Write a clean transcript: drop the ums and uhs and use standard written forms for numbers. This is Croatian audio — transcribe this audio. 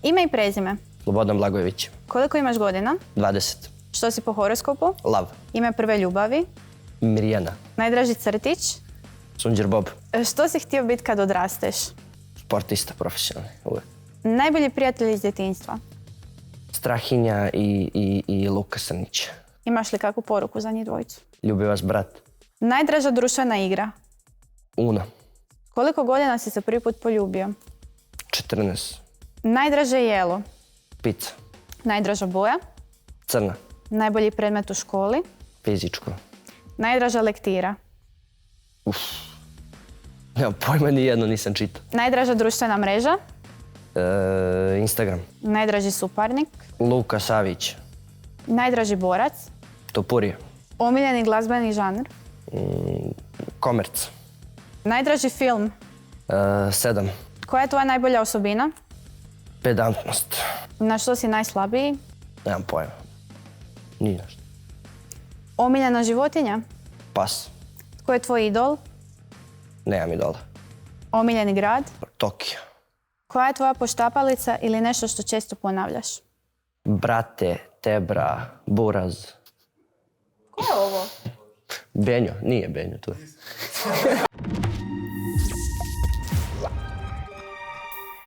Ime i prezime. Slobodan Blagojević. Koliko imaš godina? 20. Što si po horoskopu? Lav. Ime prve ljubavi. Mirjana. Najdraži crtić. Sunđer Bob. Što si htio biti kad odrasteš? Sportista profesionalni. Uvijek. Najbolji prijatelj iz djetinjstva. Strahinja i Luka Srnić. Imaš li kakvu poruku za njih dvojicu? Ljubi vas brat. Najdraža društvena igra. Uno. Koliko godina si se prvi put poljubio? 14. Najdraže jelo. Pizza. Najdraža boja. Crna. Najbolji predmet u školi. Fizičko. Najdraža lektira. Nemam pojma, nijedno nisam čitao. Najdraža društvena mreža. Instagram. Najdraži suparnik. Luka Savić. Najdraži borac. Topurije. Omiljeni glazbeni žanr. Komerc. Najdraži film. 7. Koja je tvoja najbolja osobina? Pedantnost. Na što si najslabiji? Nemam pojma. Nije nešto. Omiljena životinja? Pas. Tko je tvoj idol? Nemam idola. Omiljeni grad? Tokio. Koja je tvoja poštapalica ili nešto što često ponavljaš? Brate, tebra, buraz. Ko je ovo? Benjo, nije Benjo tu.